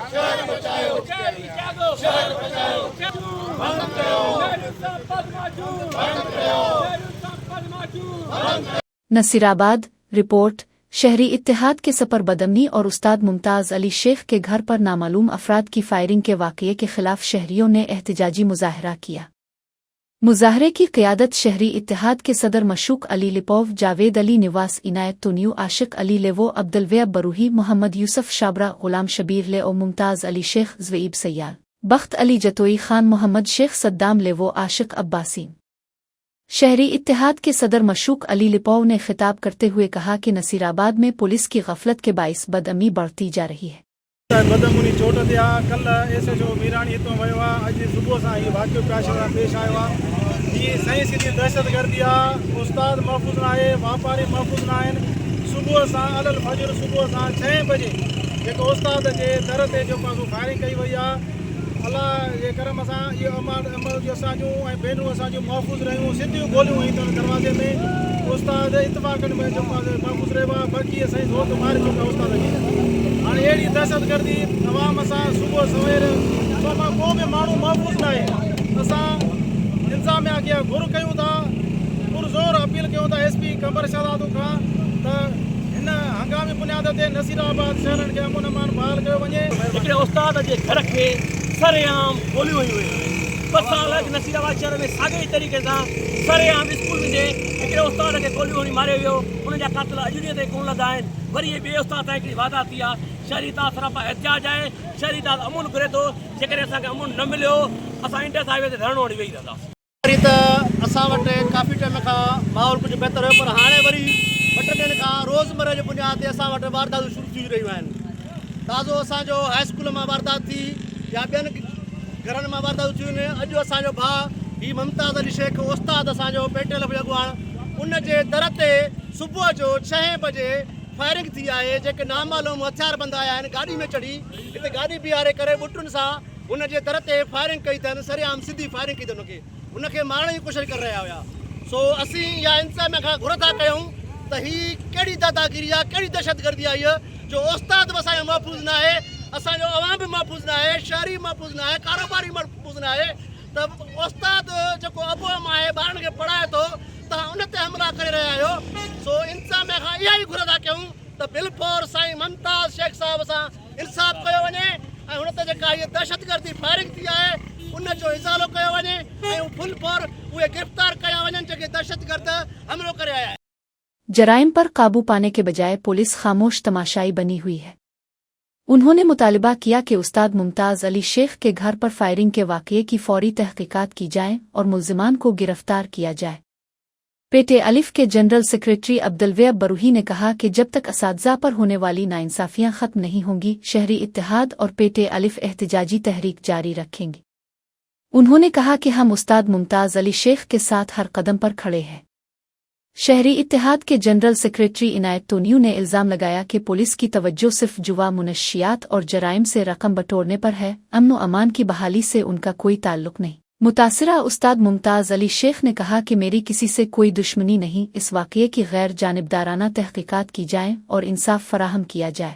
शहर बचाओ, शहरी जागो, शहर बचाओ, बंद करो, नसीराबाद रिपोर्ट। शहरी इत्तेहाद के सपर बदमनी और उस्ताद मुमताज़ अली शेख के घर पर नामालूम अफराद की फायरिंग के वाक़ये के खिलाफ शहरियों ने एहतजाजी मुजाहरा किया। मुजाहरे की क़ियादत शहरी इत्तेहाद के सदर मशूक अली लिपोव, जावेद अली निवास, इनायत तुनियू, आशिक अली लेवो, अब्दुलवेब बरूही, मोहम्मद यूसुफ शाबरा, गुलाम शबीर ले और मुमताज़ अली शेख, ज़वीब सैयाल, बख्त अली जतोई खान, मोहम्मद शेख सद्दाम लेवो, आशिक अब्बासी। शहरी इत्तेहाद के सदर मशूक अली लिपोव ने खिताब करते हुए कहा कि नसीराबाद में पुलिस की गफलत के बाइस बदअमी बढ़ती जा रही है। बदअमनी चोट ते कल एसएचओ मीराणी हितों वियो आहे। अॼु सुबुह सां हीउ वाक़ियो पेश आयो आहे। हीअ सही सिधी दहशतगर्दी आहे। उस्ताद महफ़ूज़ न आहे, वापारी महफ़ूज़ न आहिनि। सुबुह सां अलल फजर सुबुह सां 6 बजे जेको उस्ताद जे दर ते जेको फायरिंग कई वई आहे, अलाह जे करम सां इहो अमल जो असांजूं ऐं भेनरूं असांजूं महफ़ूज़ रहियूं। सिधियूं गोलियूं हूं दरवाज़े में। उस्ताद इतफ़ाक़न में जेको महफ़ूज़ रहियो आहे, बाक़ी असांजी ज़ोर मारे चुका उस्ताद खे। हाणे अहिड़ी दहशतगर्दी तमामु असां सुबुह सवेर को बि माण्हू महफ़ूज़ न आहे। असां इंतिज़ामिया खे घुर कयूं था, पुरज़ोर अपील कयूं था SP क़मर शहज़ादू खां त हिन हंगामी बुनियाद ते नसीराबाद शहरनि खे अमन अमान बहाल कयो वञे। हिकिड़े उस्ताद जे घर खे सरेआम गोलियूं हयूं हुयूं। 2 साल नसीराबाद शहर में साॻे तरीक़े सां सरेआम स्कूल में हिकिड़े उस्ताद खे गोलियूं हणी मारियो वियो। उनजा कातिल अॼु ॾींहं ते कोन लॻा आहिनि। वरी इहे ॿिए उस्ताद तां हिकिड़ी वादा थी आहे। शहरी तां सरापा एहतिजाज आहे। शहरी तां अमन घुरे थो। जेकॾहिं असांखे अमन न मिलियो, असां इंडस हाईवे ते धरणो हणी वेही रहंदासीं। वरी त असां वटि काफ़ी टाइम खां माहौल कुझु बहितर हुयो, पर हाणे वरी 2 ॾींहंनि खां रोज़मर्रा जे बुनियाद ते असां वटि वारदातूं शुरू थी रहियूं आहिनि। ताज़ो असांजो हाई स्कूल मां वारदात थी या ॿियनि घरनि मां वारदातूं थियूं आहिनि। अॼु असांजो भाउ हीउ मुमताज़ अली शेख उस्ताद असांजो पेटियल अॻुवाण, उन जे दर ते सुबुह जो 6 बजे फायरिंग थी आहे। जेके नामालूम हथियारबंद आया आहिनि, गाॾी में चढ़ी हिते गाॾी बीहारे करे बुटुनि सां उन जे दर ते फायरिंग कई अथनि। सरेआम सिधी फायरिंग कई अथनि। उनखे मारण जी कोशिशि करे रहिया हुया। सो असीं इहा इंतिज़ामिया खां घुर था कयूं त हीअ कहिड़ी दादागिरी आहे, कहिड़ी दहशतगर्दी आहे इहा, जो उस्ताद बि असांजो महफ़ूज़ न आहे, असांजो अवाम बि महफ़ूज़ न आहे, शहरी महफ़ूज़ न आहे, कारोबारी महफ़ूज़ न आहे। त उस्ताद जेको अबोम आहे, ॿारनि खे पढ़ाए थो, तव्हां उन ते हमला करे रहिया आहियो। सो इंतिज़ामिया खां इहा ई घुर था कयूं त बिलफोर साईं मुमताज़ शेख साहिब सां इंसाफ़ कयो वञे ऐं हुन ते जेका हीअ दहशतगर्दी फायरिंग थी आहे उन जो इज़ालो कयो वञे ऐं फुल फोर उहे गिरफ़्तार कया वञनि जेके दहशतगर्द हमलो करे आया। जराइम पर काबू पाने के बजाय पुलिस खामोश तमाशाई बनी हुई है। उन्होंने मुतालिबा किया कि उस्ताद मुमताज़ अली शेख के घर पर फायरिंग के वाक़ये की फौरी तहक़ीक़ात की जाए और मुल्ज़िमान को गिरफ्तार किया जाए। पेटे अलिफ के जनरल सेक्रेटरी अब्दुलवेब बरूही ने कहा कि जब तक असातिज़ा पर होने वाली नाइंसाफ़ियाँ ख़त्म नहीं होंगी, शहरी इत्तेहाद और पेटे अलिफ एहतिजाजी तहरीक जारी रखेंगे। उन्होंने कहा कि हम उस्ताद मुमताज़ अली शेख के साथ हर कदम पर खड़े हैं। शहरी इत्तेहाद के जनरल सेक्रेटरी इनायत तुनियू ने इल्ज़ाम लगाया कि पुलिस की तवज्जो सिर्फ जुआ, मुनशियात और जराइम से रकम बटोरने पर है। अमन व अमान की बहाली से उनका कोई ताल्लुक नहीं। मुतासिरा उस्ताद मुमताज़ अली शेख ने कहा कि मेरी किसी से कोई दुश्मनी नहीं। इस वाक़ये की गैर जानिबदाराना तहक़ीक़ात की जाए और इंसाफ फराहम किया जाए।